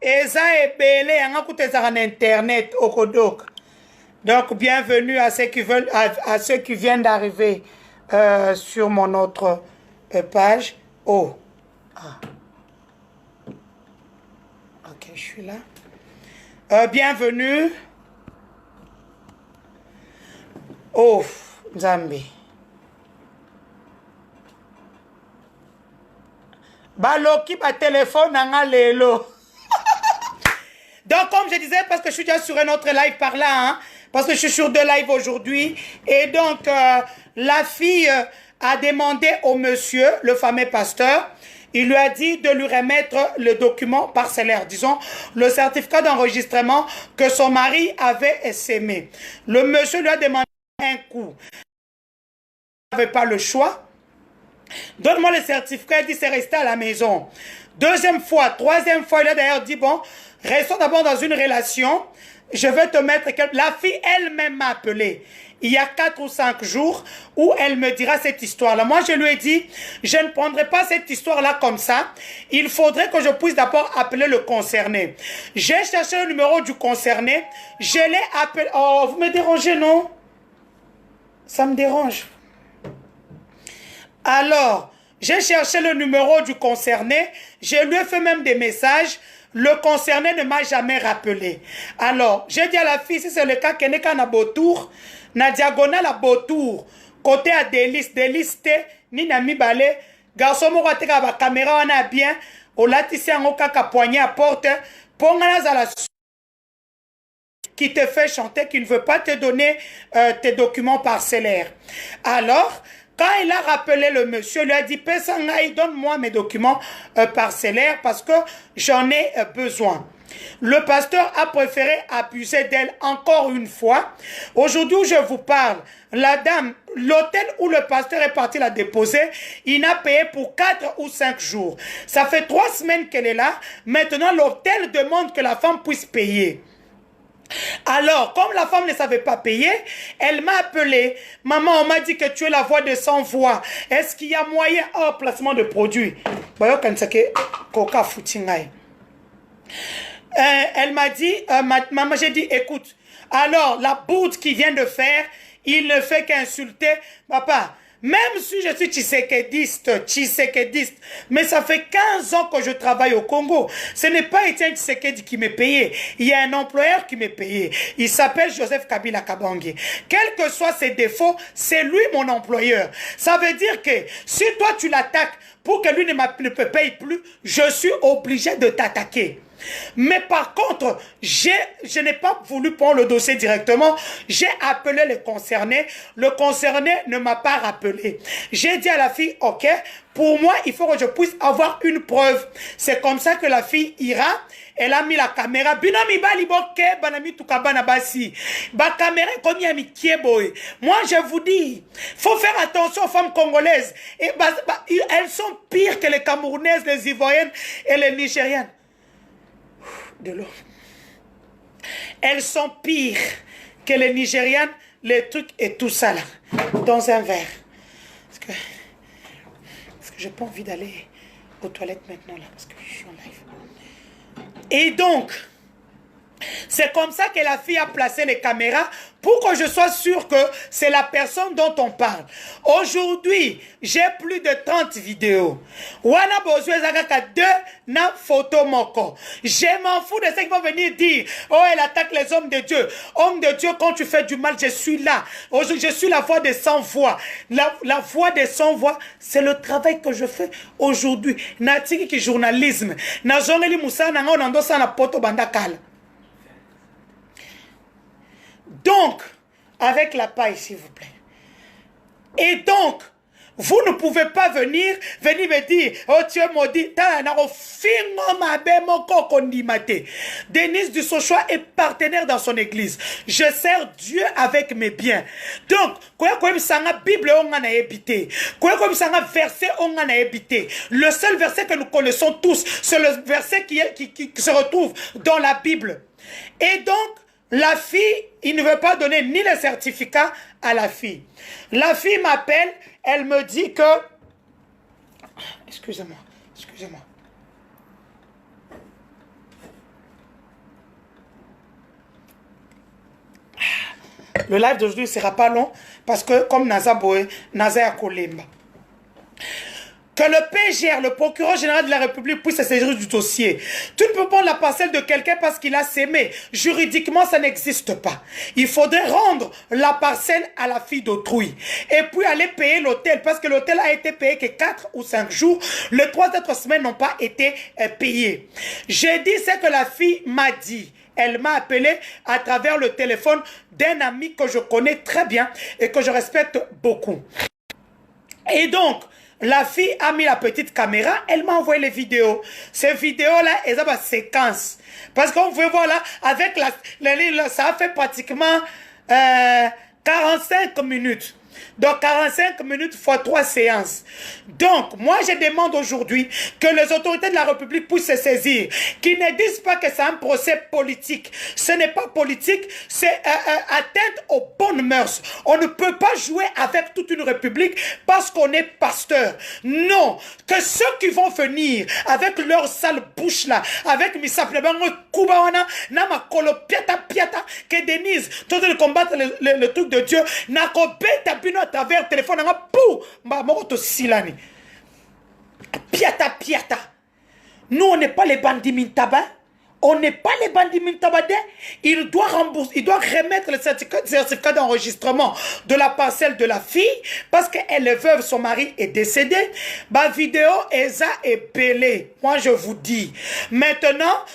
Eza ebele anga kuteza na internet okodok. Donc bienvenue à ceux qui veulent à ceux qui viennent d'arriver sur mon autre page. Oh. Ah. OK, je suis là. Bienvenue. Oh, Nzambe. Baloki ba téléphone nanga lelo. Donc comme je disais, parce que je suis déjà sur un autre live par là, hein, parce que je suis sur 2 lives aujourd'hui, et donc la fille a demandé au monsieur, le fameux pasteur, il lui a dit de lui remettre le document parcellaire, disons, le certificat d'enregistrement que son mari avait essaimé. Le monsieur lui a demandé un coup. Il n'avait pas le choix. Donne-moi le certificat, il dit c'est resté à la maison. Deuxième fois, troisième fois, il a d'ailleurs dit, bon, restons d'abord dans une relation, je vais te mettre... La fille elle-même m'a appelé, il y a 4 ou 5 jours, où elle me dira cette histoire-là. Moi, je lui ai dit, je ne prendrai pas cette histoire-là comme ça, il faudrait que je puisse d'abord appeler le concerné. J'ai cherché le numéro du concerné, je l'ai appelé... Oh, vous me dérangez, non? Ça me dérange. Alors, j'ai cherché le numéro du concerné, je lui ai fait même des messages, le concerné ne m'a jamais rappelé. Alors, j'ai dit à la fille, si c'est le cas, qu'elle n'est qu'à Nabotour, na diagonale à Botour, côté à Délice, ni na mibale, garçon mo rate ka ba caméra on a bien, au latissé en kaka poignet à porte, pongana za la qui te fait chanter, qui ne veut pas te donner tes documents parcellaires. Alors, quand il a rappelé le monsieur, il lui a dit, Pessangaï, donne-moi mes documents parcellaires parce que j'en ai besoin. Le pasteur a préféré abuser d'elle encore une fois. Aujourd'hui où je vous parle, la dame, l'hôtel où le pasteur est parti la déposer, il n'a payé pour 4 ou 5 jours. Ça fait 3 semaines qu'elle est là. Maintenant, l'hôtel demande que la femme puisse payer. Alors, comme la femme ne savait pas payer, elle m'a appelé. Maman, on m'a dit que tu es la voix de sans voix. Est-ce qu'il y a moyen hors placement de produits? Elle m'a dit, maman, j'ai dit, écoute, alors la bourde qu'il vient de faire, il ne fait qu'insulter. Papa, même si je suis tshisekediste, mais ça fait 15 ans que je travaille au Congo. Ce n'est pas Etienne Tshisekedi qui m'est payé. Il y a un employeur qui m'est payé. Il s'appelle Joseph Kabila Kabange. Quels que soient ses défauts, c'est lui mon employeur. Ça veut dire que si toi tu l'attaques pour que lui ne me paye plus, je suis obligé de t'attaquer. Mais par contre, je n'ai pas voulu prendre le dossier directement. J'ai appelé le concerné. Le concerné ne m'a pas rappelé. J'ai dit à la fille, ok, pour moi, il faut que je puisse avoir une preuve. C'est comme ça que la fille ira. Elle a mis la caméra. Binami bali boke, banami tukabana basi. Ba caméra comme yami kieboy. Moi, je vous dis, faut faire attention aux femmes congolaises. Et elles sont pires que les Camerounaises, les Ivoiriennes et les Nigériennes. De l'eau. Elles sont pires que les Nigérianes, les trucs et tout ça là, dans un verre. Parce que j'ai pas envie d'aller aux toilettes maintenant là, parce que je suis en live. Et donc, c'est comme ça que la fille a placé les caméras pour que je sois sûr que c'est la personne dont on parle. Aujourd'hui, j'ai plus de 30 vidéos. Wana besoin de 2 na photo moko. Je m'en fous de ce qu'ils vont venir dire. Oh, elle attaque les hommes de Dieu. Homme de Dieu, quand tu fais du mal, je suis là. Je suis la voix des sans voix. La voix des sans voix, c'est le travail que je fais aujourd'hui. Natiki qui journalisme. Na zongeli musa na ngo nando sa na poto bandakala. Donc, avec la paille, s'il vous plaît. Et donc, vous ne pouvez pas venir me dire, oh tu es maudit. Denise Dussochoa est partenaire dans son église. Je sers Dieu avec mes biens. Donc, Bible verset le seul verset que nous connaissons tous, c'est le verset qui se retrouve dans la Bible. Et donc, la fille, il ne veut pas donner ni le certificat à la fille. La fille m'appelle, elle me dit que... Excusez-moi. Le live d'aujourd'hui ne sera pas long parce que comme Naza Boé, Naza Yakolemba. Que le PGR, le procureur général de la République, puisse se saisir du dossier. Tu ne peux pas prendre la parcelle de quelqu'un parce qu'il a sémé. Juridiquement, ça n'existe pas. Il faudrait rendre la parcelle à la fille d'autrui. Et puis aller payer l'hôtel parce que l'hôtel a été payé que 4 ou 5 jours. Les 3 autres semaines n'ont pas été payées. J'ai dit ce que la fille m'a dit. Elle m'a appelé à travers le téléphone d'un ami que je connais très bien et que je respecte beaucoup. Et donc, la fille a mis la petite caméra, elle m'a envoyé les vidéos. Ces vidéos-là, elles ont ma séquence. Parce qu'on veut voir là, avec ça a fait pratiquement 45 minutes. Donc 45 minutes fois 3 séances. Donc moi je demande aujourd'hui que les autorités de la République puissent se saisir, qu'ils ne disent pas que c'est un procès politique. Ce n'est pas politique, c'est atteinte aux bonnes mœurs. On ne peut pas jouer avec toute une république parce qu'on est pasteur. Non, que ceux qui vont venir avec leur sale bouche là, avec que Denise, tout de combattre le truc de Dieu, n'a à travers le téléphone, piata. Nous, on n'est pas les bandits mintaba. On n'est pas les bandits mintabadés. Il doit rembourser, il doit remettre le certificat d'enregistrement de la parcelle de la fille parce qu'elle est veuve, son mari est décédé. Ma vidéo est épelée. Moi, je vous dis. Maintenant,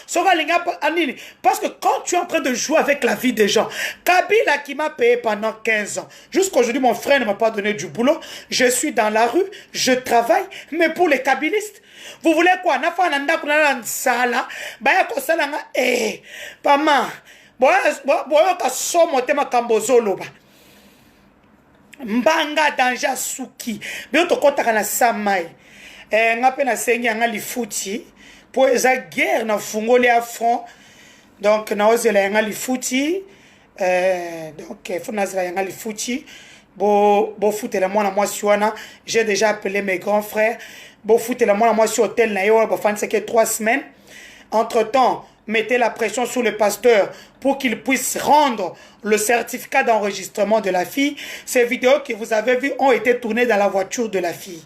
parce que quand tu es en train de jouer avec la vie des gens, Kabila qui m'a payé pendant 15 ans, jusqu'aujourd'hui, mon frère ne m'a pas donné du boulot. Je suis dans la rue, je travaille, mais pour les kabilistes, vous voulez quoi? Pama, mbanga danja suki. Bien to kota na samai. Ngape na sengi anga lifuti. Po eza guerre na fungoli à front. Donc na ozela anga lifuti. Donc faut na zela anga lifuti. Bo foute la mwana mwasi wana. J'ai déjà appelé mes grands frères. Bo foute la mwana mwasi hôtel na yo ba fan c'est que 3 semaines. Entre-temps, mettez la pression sur le pasteur pour qu'il puisse rendre le certificat d'enregistrement de la fille. Ces vidéos que vous avez vues ont été tournées dans la voiture de la fille.